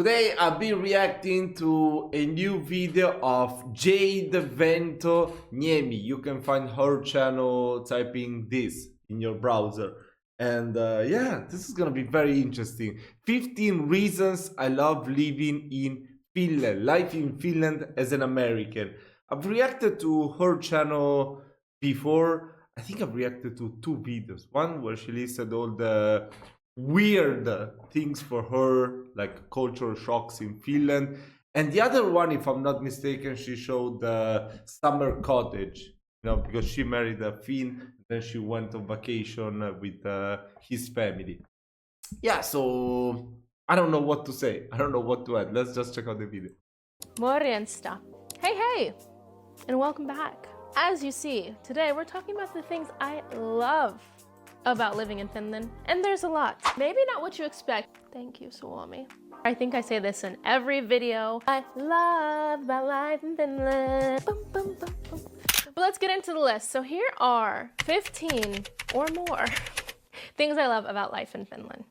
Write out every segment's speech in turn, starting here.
Today I'll be reacting to a new video of Jade Vento Niemi. You can find her channel typing this in your browser. And yeah, this is gonna be very interesting. 15 reasons I love living in Finland, life in Finland as an American. I've reacted to her channel before. I think I've reacted to 2 videos. One where she listed all the weird things for her, like cultural shocks in Finland. And the other one, if I'm not mistaken, she showed the summer cottage, because she married a Finn, then she went on vacation with his family. Yeah, so I don't know what to say. I don't know what to add. Let's just check out the video. Morjensta. Hey, and welcome back. As you see, today we're talking about the things I love about living in Finland, and there's a lot. Maybe not what you expect. Thank you, Suomi. I think I say this in every video. I love my life in Finland. Boom, boom, boom, boom. But let's get into the list. So here are 15 or more things I love about life in Finland.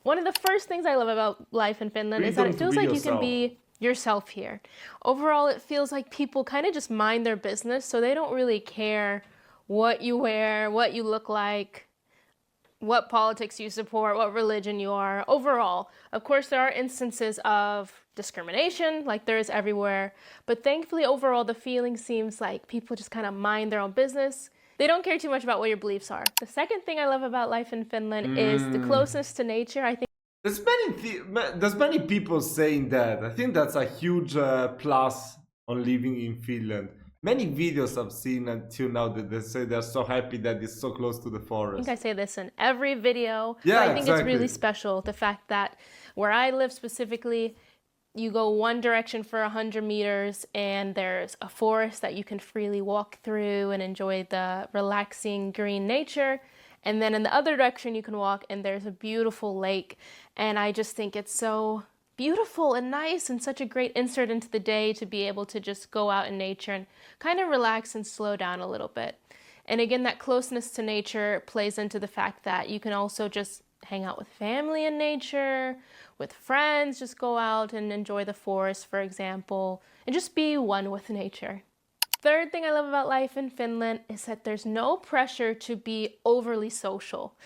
One of the first things I love about life in Finland is that it feels like you can be yourself here. Overall, it feels like people kind of just mind their business, so they don't really care what you wear, what you look like, what politics you support, what religion you are. Overall, of course, there are instances of discrimination, like there is everywhere, but thankfully, overall, the feeling seems like people just kind of mind their own business. They don't care too much about what your beliefs are. The second thing I love about life in Finland is the closeness to nature. I think There's many people saying that. I think that's a huge plus on living in Finland. Many videos I've seen until now that they say they're so happy that it's so close to the forest. I think I say this in every video. Yeah, I think exactly. It's really special, the fact that where I live specifically, you go one direction for 100 meters and there's a forest that you can freely walk through and enjoy the relaxing green nature. And then in the other direction you can walk and there's a beautiful lake. And I just think it's so beautiful and nice and such a great insert into the day to be able to just go out in nature and kind of relax and slow down a little bit. And again, that closeness to nature plays into the fact that you can also just hang out with family in nature, with friends, just go out and enjoy the forest, for example, and just be one with nature. Third thing I love about life in Finland is that there's no pressure to be overly social.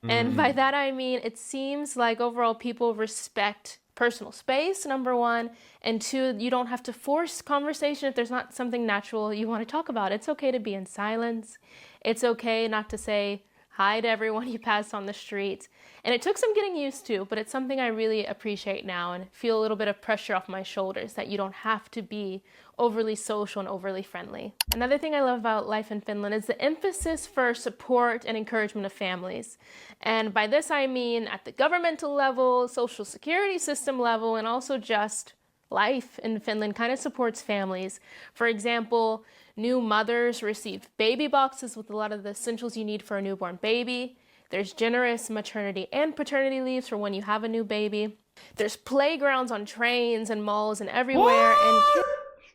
And by that I mean, it seems like overall people respect personal space, number one, and two, you don't have to force conversation if there's not something natural you want to talk about. It's okay to be in silence. It's okay not to say hi to everyone you pass on the street. And it took some getting used to, but it's something I really appreciate now and feel a little bit of pressure off my shoulders that you don't have to be overly social and overly friendly. Another thing I love about life in Finland is the emphasis for support and encouragement of families. And by this I mean at the governmental level, social security system level, and also just life in Finland kind of supports families. For example, new mothers receive baby boxes with a lot of the essentials you need for a newborn baby. There's generous maternity and paternity leaves for when you have a new baby. There's playgrounds on trains and malls and everywhere. What?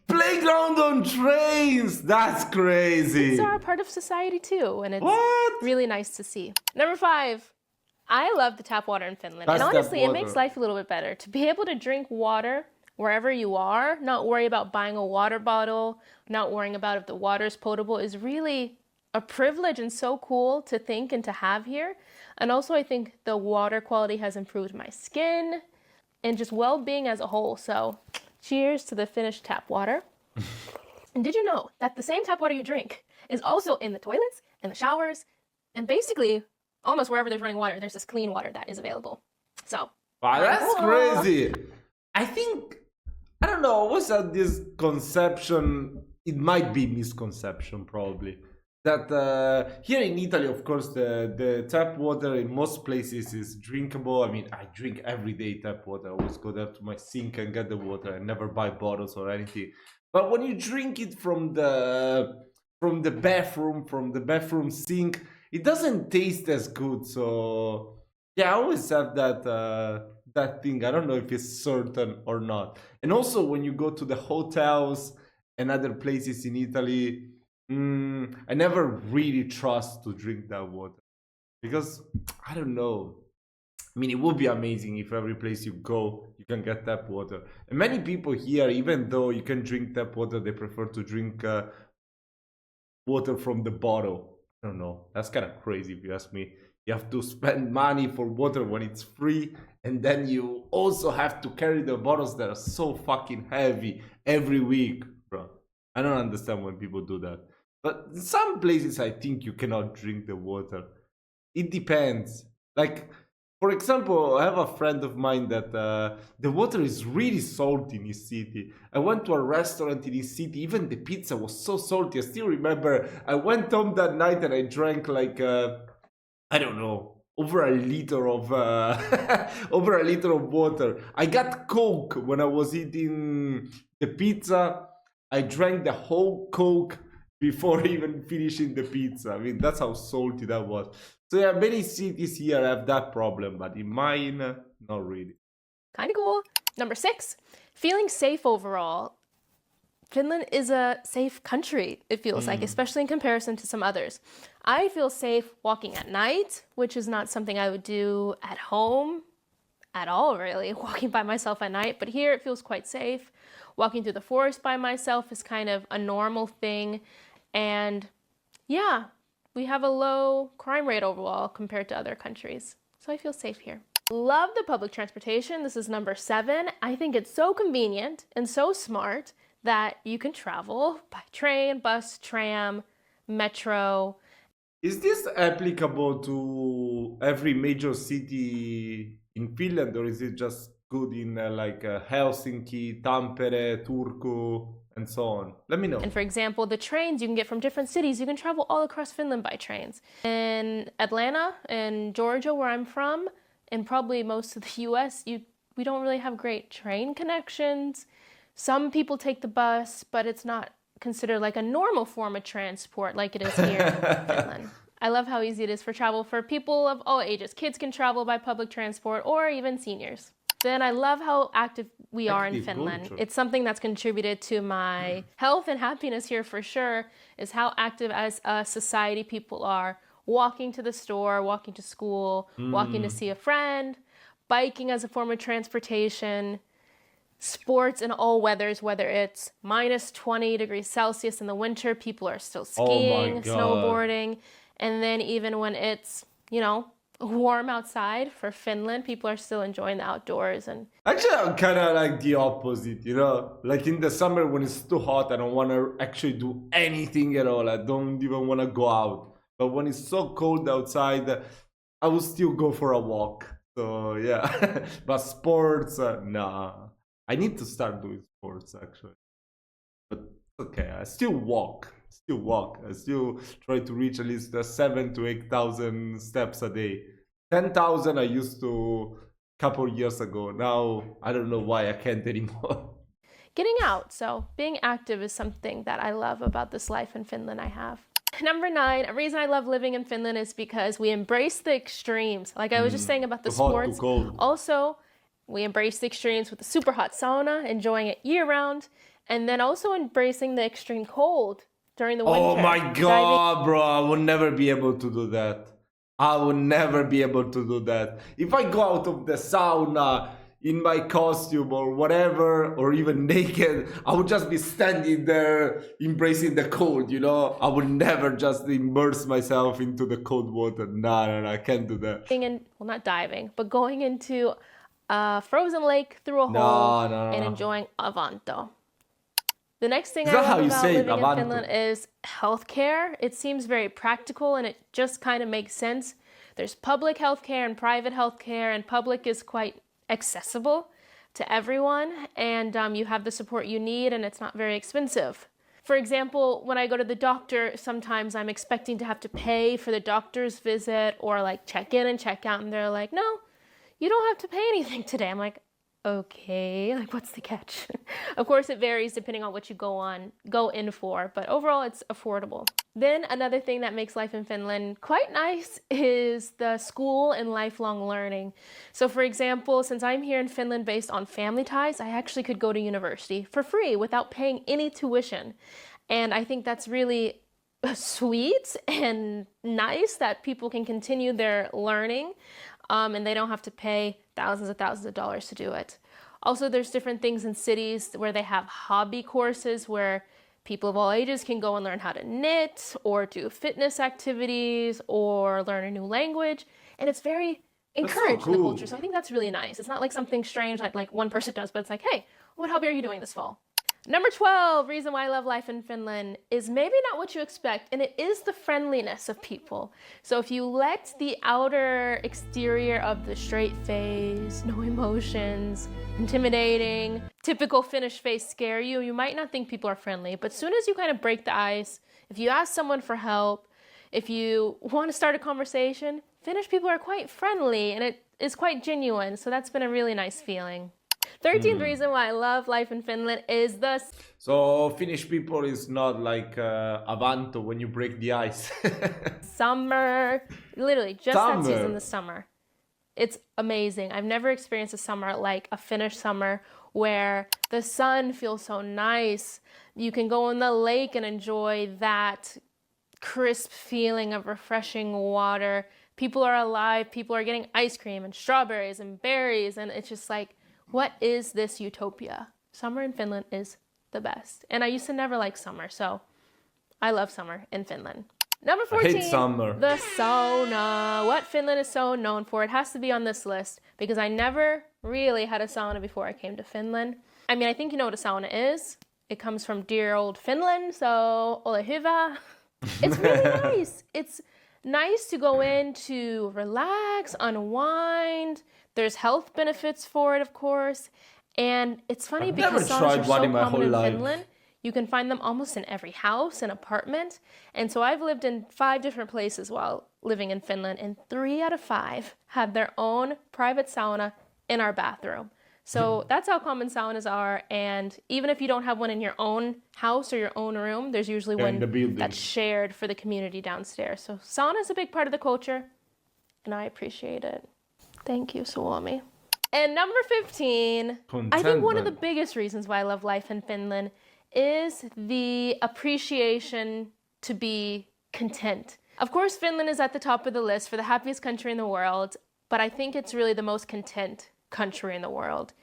Playground on trains! That's crazy! Kids are a part of society too, and it's What? really nice to see. Number 5, I love the tap water in Finland. That's and honestly, tap it makes life a little bit better. To be able to drink water wherever you are, not worry about buying a water bottle, not worrying about if the water is potable, is really a privilege and so cool to think and to have here. And also I think the water quality has improved my skin and just well-being as a whole. So cheers to the Finnish tap water. And did you know that the same tap water you drink is also in the toilets and the showers and basically almost wherever there's running water, there's this clean water that is available. So wow, that's crazy. I think, I don't know, what's that this conception, it might be misconception probably, that here in Italy, of course, the tap water in most places is drinkable. I mean, I drink everyday tap water. I always go there to my sink and get the water. I never buy bottles or anything. But when you drink it from the bathroom sink, it doesn't taste as good. So yeah, I always have that thing. I don't know if it's certain or not. And also when you go to the hotels and other places in Italy, I never really trust to drink that water because I don't know. I mean, it would be amazing if every place you go, you can get tap water. And many people here, even though you can drink tap water, they prefer to drink water from the bottle. I don't know. That's kind of crazy if you ask me. You have to spend money for water when it's free, and then you also have to carry the bottles that are so fucking heavy every week, bro. I don't understand when people do that. But in some places, I think you cannot drink the water. It depends. Like, for example, I have a friend of mine that the water is really salty in his city. I went to a restaurant in his city, even the pizza was so salty. I still remember I went home that night and I drank like, I don't know, over a liter of over a liter of water. I got Coke when I was eating the pizza. I drank the whole Coke before even finishing the pizza. I mean, that's how salty that was. So yeah, many cities here have that problem, but in mine, not really. Kind of cool. Number 6, feeling safe overall. Finland is a safe country, it feels like, especially in comparison to some others. I feel safe walking at night, which is not something I would do at home at all, really, walking by myself at night. But here it feels quite safe. Walking through the forest by myself is kind of a normal thing. And yeah, we have a low crime rate overall compared to other countries. So I feel safe here. Love the public transportation. This is number 7. I think it's so convenient and so smart that you can travel by train, bus, tram, metro. Is this applicable to every major city in Finland, or is it just good in Helsinki, Tampere, Turku, and so on? Let me know. And for example, the trains you can get from different cities, you can travel all across Finland by trains. In Atlanta and Georgia, where I'm from, and probably most of the US, we don't really have great train connections. Some people take the bus, but it's not considered like a normal form of transport like it is here in Finland. I love how easy it is for travel for people of all ages. Kids can travel by public transport or even seniors. Then I love how active we are in Finland. It's something that's contributed to my health and happiness here for sure, is how active as a society people are. Walking to the store, walking to school, walking to see a friend, biking as a form of transportation, sports in all weathers, whether it's minus 20 degrees Celsius in the winter, people are still skiing, snowboarding. And then even when it's, warm outside for Finland, people are still enjoying the outdoors. And actually, I'm kind of like the opposite, Like in the summer when it's too hot, I don't want to actually do anything at all. I don't even want to go out. But when it's so cold outside, I will still go for a walk. So yeah, but sports, nah. I need to start doing sports actually. But okay, I still walk. I still try to reach at least 7,000 to 8,000 steps a day. 10,000 I used to a couple years ago. Now I don't know why I can't anymore. Getting out, so being active is something that I love about this life in Finland I have. Number 9, a reason I love living in Finland is because we embrace the extremes. Like I was just saying about the sports. Too cold. Also, we embrace the extremes with the super hot sauna, enjoying it year round, and then also embracing the extreme cold during the winter. Oh my god, bro, I will never be able to do that. I will never be able to do that. If I go out of the sauna in my costume or whatever, or even naked, I would just be standing there embracing the cold, I would never just immerse myself into the cold water. No, I can't do that. Well, not diving, but going into a frozen lake through a hole and enjoying Avanto. The next thing I love about living in Finland is healthcare. It seems very practical and it just kind of makes sense. There's public healthcare and private healthcare, and public is quite accessible to everyone, and you have the support you need, and it's not very expensive. For example, when I go to the doctor, sometimes I'm expecting to have to pay for the doctor's visit or like check in and check out, and they're like, no, you don't have to pay anything today. I'm like, okay, like what's the catch? Of course, it varies depending on what you go in for, but overall it's affordable. Then another thing that makes life in Finland quite nice is the school and lifelong learning. So for example, since I'm here in Finland based on family ties, I actually could go to university for free without paying any tuition. And I think that's really sweet and nice that people can continue their learning and they don't have to pay thousands of dollars to do it. Also, there's different things in cities where they have hobby courses where people of all ages can go and learn how to knit or do fitness activities or learn a new language. And it's very encouraged in the culture. So I think that's really nice. It's not like something strange like one person does, but it's like, hey, what hobby are you doing this fall? Number 12 reason why I love life in Finland is maybe not what you expect, and it is the friendliness of people. So if you let the outer exterior of the straight face, no emotions, intimidating, typical Finnish face scare you, you might not think people are friendly. But soon as you kind of break the ice, if you ask someone for help, if you want to start a conversation, Finnish people are quite friendly and it is quite genuine. So that's been a really nice feeling. 13th reason why I love life in Finland is the... So Finnish people is not like Avanto when you break the ice. Summer, literally just that season, the summer. It's amazing. I've never experienced a summer like a Finnish summer where the sun feels so nice. You can go in the lake and enjoy that crisp feeling of refreshing water. People are alive. People are getting ice cream and strawberries and berries. And it's just like, what is this utopia? Summer in Finland is the best. And I used to never like summer, so I love summer in Finland. Number 14, I hate summer. The sauna. What Finland is so known for. It has to be on this list because I never really had a sauna before I came to Finland. I mean, I think you know what a sauna is. It comes from dear old Finland, so ole hyvä. It's really nice. It's nice to go in to relax, unwind. There's health benefits for it, of course. And it's funny because saunas are so common in Finland. You can find them almost in every house and apartment. And so I've lived in 5 different places while living in Finland, and 3 out of 5 have their own private sauna in our bathroom. So that's how common saunas are. And even if you don't have one in your own house or your own room, there's usually one that's shared for the community downstairs. So sauna is a big part of the culture, and I appreciate it. Thank you, Suomi. And number 15, I think one of the biggest reasons why I love life in Finland is the appreciation to be content. Of course, Finland is at the top of the list for the happiest country in the world, but I think it's really the most content country in the world.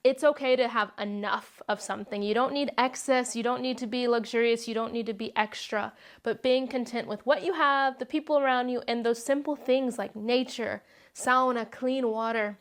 It's okay to have enough of something. You don't need excess, you don't need to be luxurious, you don't need to be extra, but being content with what you have, the people around you, and those simple things like nature, sauna, clean water.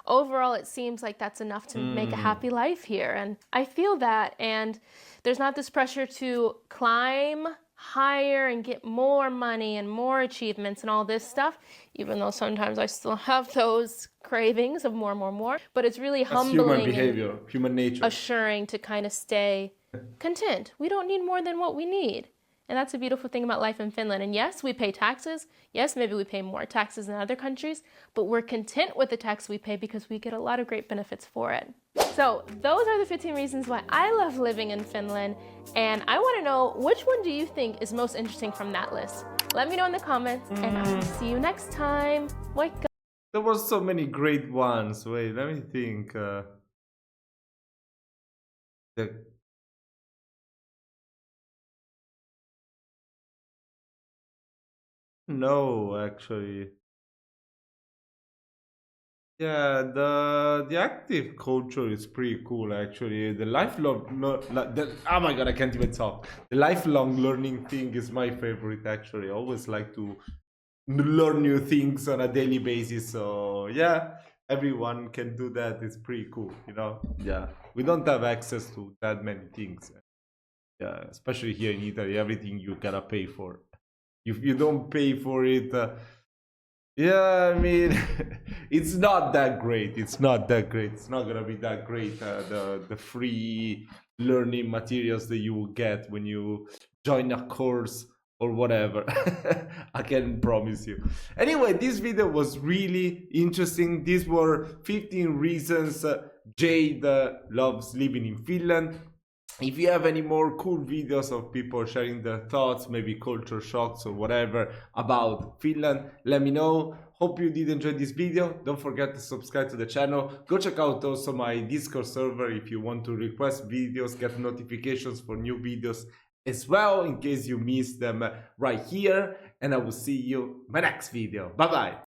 Overall, it seems like that's enough to make a happy life here. And I feel that, and there's not this pressure to climb higher and get more money and more achievements and all this stuff, even though sometimes I still have those cravings of more. But it's really humbling, human behavior, human nature, assuring to kind of stay content. We don't need more than what we need. And that's a beautiful thing about life in Finland. And yes, we pay taxes. Yes, maybe we pay more taxes than other countries, but we're content with the tax we pay because we get a lot of great benefits for it. So those are the 15 reasons why I love living in Finland. And I want to know, which one do you think is most interesting from that list? Let me know in the comments, and I will see you next time. Moikka! There were so many great ones. Wait, let me think. No, actually. Yeah, the active culture is pretty cool actually. The lifelong oh my god, I can't even talk. The lifelong learning thing is my favorite actually. I always like to learn new things on a daily basis. So yeah, everyone can do that. It's pretty cool, you know. Yeah, we don't have access to that many things. Yeah, especially here in Italy, everything you gotta pay for. If you don't pay for it, yeah, I mean, it's not that great. It's not that great. It's not gonna be that great. The free learning materials that you will get when you join a course or whatever. I can promise you. Anyway, this video was really interesting. These were 15 reasons Jade loves living in Finland. If you have any more cool videos of people sharing their thoughts, maybe culture shocks or whatever about Finland, let me know. Hope you did enjoy this video. Don't forget to subscribe to the channel. Go check out also my Discord server if you want to request videos, get notifications for new videos as well, in case you miss them right here. And I will see you in my next video. Bye bye.